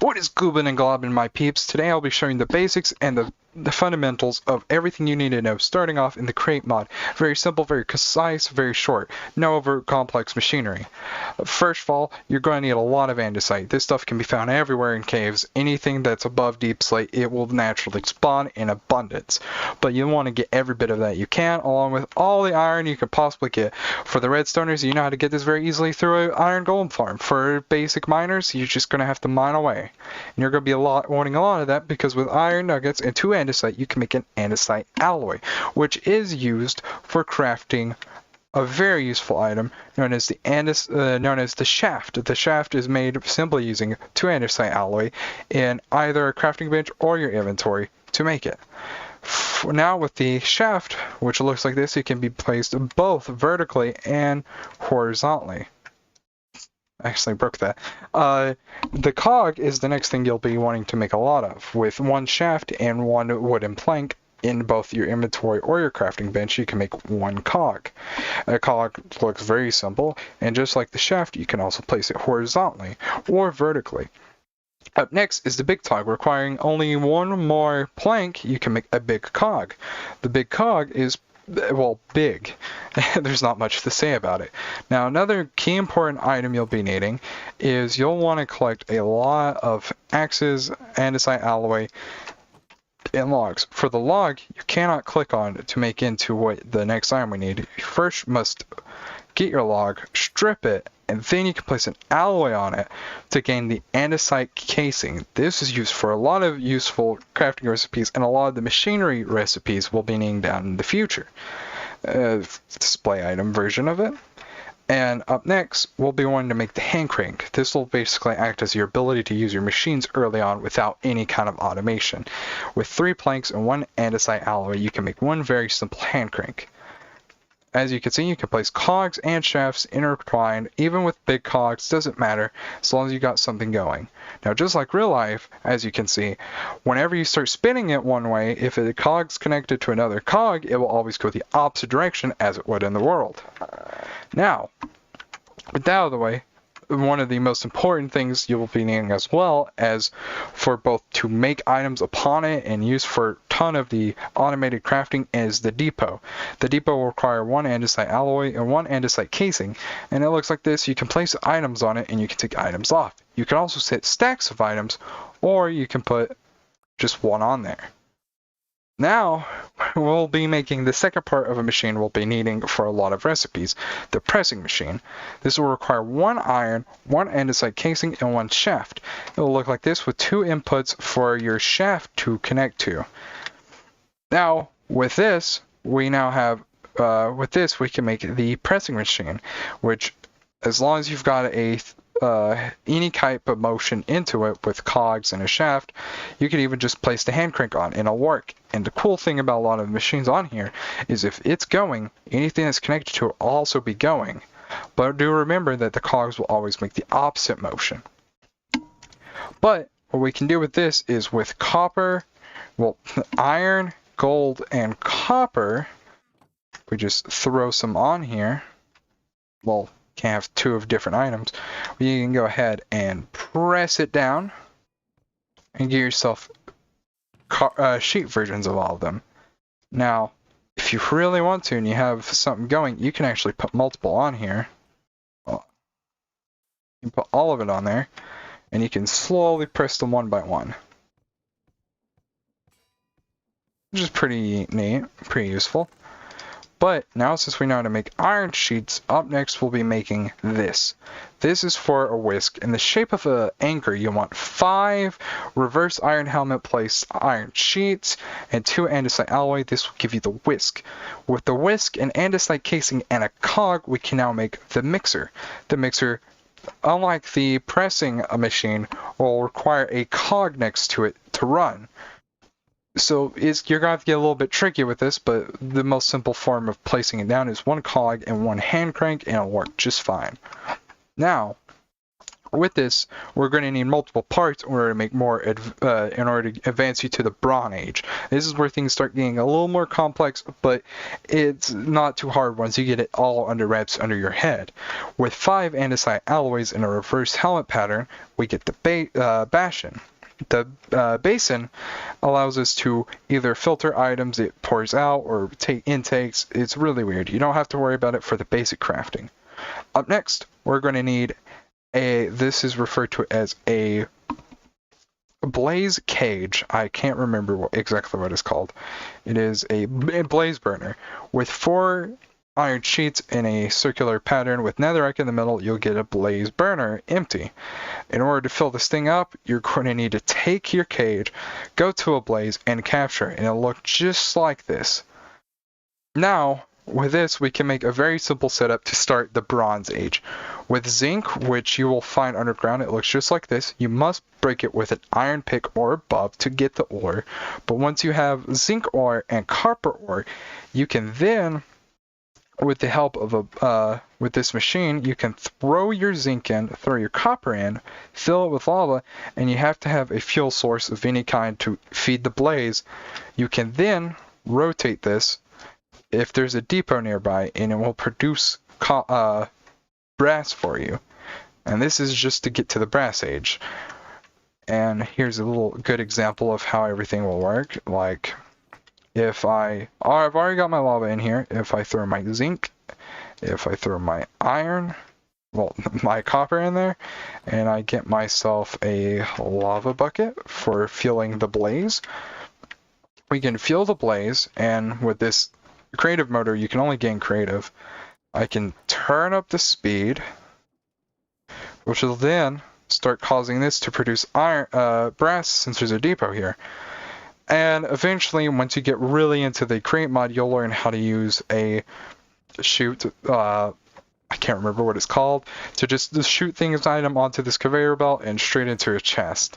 What is goobin and globbin, my peeps? Today I'll be showing the basics and the fundamentals of everything you need to know starting off in the Create mod. Very simple, very concise, very short. No over complex machinery. First of all, you're going to need a lot of andesite. This stuff can be found everywhere in caves. Anything that's above deep slate, it will naturally spawn in abundance. But you want to get every bit of that you can, along with all the iron you could possibly get. For the redstoners, you know how to get this very easily through an iron golem farm. For basic miners, you're just going to have to mine away. And you're going to be wanting a lot of that because with iron nuggets and 2 andesite, you can make an andesite alloy, which is used for crafting a very useful item known as the shaft. The shaft is made simply using 2 andesite alloy in either a crafting bench or your inventory to make it. Now with the shaft, which looks like this, it can be placed both vertically and horizontally. Actually broke that. The cog is the next thing you'll be wanting to make a lot of. With 1 shaft and 1 wooden plank in both your inventory or your crafting bench, you can make 1 cog. A cog looks very simple, and just like the shaft, you can also place it horizontally or vertically. Up next is the big cog. Requiring only 1 more plank, you can make a big cog. The big cog is, well, big. There's not much to say about it. Now, another key important item you'll be needing is you'll want to collect a lot of axes, andesite alloy, and logs. For the log, you cannot click on to make into what the next item we need. You first must get your log, strip it, and then you can place an alloy on it to gain the andesite casing. This is used for a lot of useful crafting recipes, and a lot of the machinery recipes we'll be needing down in the future. Display item version of it. And up next, we'll be wanting to make the hand crank. This will basically act as your ability to use your machines early on without any kind of automation. With 3 planks and 1 andesite alloy, you can make 1 very simple hand crank. As you can see, you can place cogs and shafts intertwined. Even with big cogs, doesn't matter as long as you got something going. Now, just like real life, as you can see, whenever you start spinning it one way, if the cog's connected to another cog, it will always go the opposite direction as it would in the world. Now, with that out of the way, one of the most important things you will be needing as well as for both to make items upon it and use for a ton of the automated crafting is the depot. The depot will require 1 andesite alloy and 1 andesite casing, and it looks like this. You can place items on it and you can take items off. You can also set stacks of items, or you can put just 1 on there. Now, we'll be making the second part of a machine we'll be needing for a lot of recipes, the pressing machine. This will require 1 iron, 1 andesite casing, and 1 shaft. It will look like this with 2 inputs for your shaft to connect to. Now, with this, we now have, we can make the pressing machine, which, as long as you've got any type of motion into it with cogs and a shaft, you can even just place the hand crank on and it'll work. And the cool thing about a lot of the machines on here is if it's going, anything that's connected to it will also be going. But do remember that the cogs will always make the opposite motion. But what we can do with this is with copper, well, iron, gold, and copper, we just throw some on here. Well, can have 2 of different items. You can go ahead and press it down and get yourself sheet versions of all of them. Now, if you really want to and you have something going, you can actually put multiple on here. Well, you can put all of it on there, and you can slowly press them 1 by 1. Which is pretty neat, pretty useful. But now, since we know how to make iron sheets, up next we'll be making this. This is for a whisk. In the shape of an anchor, you want 5 reverse iron helmet placed iron sheets and 2 andesite alloy. This will give you the whisk. With the whisk, an andesite casing, and a cog, we can now make the mixer. The mixer, unlike the pressing machine, will require a cog next to it to run. So you're going to have to get a little bit tricky with this, but the most simple form of placing it down is 1 cog and 1 hand crank, and it'll work just fine. Now, With this, we're going to need multiple parts in order to make more, in order to advance you to the Bronze Age. This is where things start getting a little more complex, but it's not too hard once you get it all under wraps under your head. With 5 andesite alloys in a reverse helmet pattern, we get the basin. The basin allows us to either filter items it pours out or take intakes. It's really weird. You don't have to worry about it for the basic crafting. Up next, we're going to need this is referred to as a blaze cage. I can't remember exactly what it's called. It is a blaze burner with 4 iron sheets in a circular pattern with netherrack in the middle. You'll get a blaze burner empty. In order to fill this thing up, you're going to need to take your cage, go to a blaze, and capture it, and it'll look just like this. Now, with this, we can make a very simple setup to start the Bronze Age. With zinc, which you will find underground, it looks just like this. You must break it with an iron pick or above to get the ore. But once you have zinc ore and copper ore, you can then, with the help of with this machine, you can throw your zinc in, throw your copper in, fill it with lava, and you have to have a fuel source of any kind to feed the blaze. You can then rotate this if there's a depot nearby, and it will produce brass for you. And this is just to get to the Brass Age. And here's a little good example of how everything will work. Like, if I've already got my lava in here. If I throw my zinc, if I throw my iron, well, my copper in there, and I get myself a lava bucket for fueling the blaze, we can fuel the blaze, and with this creative motor, you can only gain creative. I can turn up the speed, which will then start causing this to produce brass, since there's a depot here. And eventually, once you get really into the Create mod, you'll learn how to use a chute, I can't remember what it's called, to just shoot things item onto this conveyor belt and straight into a chest.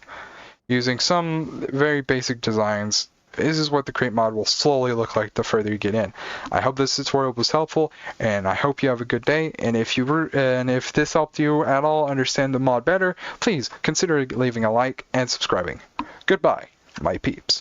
Using some very basic designs, this is what the Create mod will slowly look like the further you get in. I hope this tutorial was helpful, and I hope you have a good day. And if this helped you at all understand the mod better, please consider leaving a like and subscribing. Goodbye, my peeps.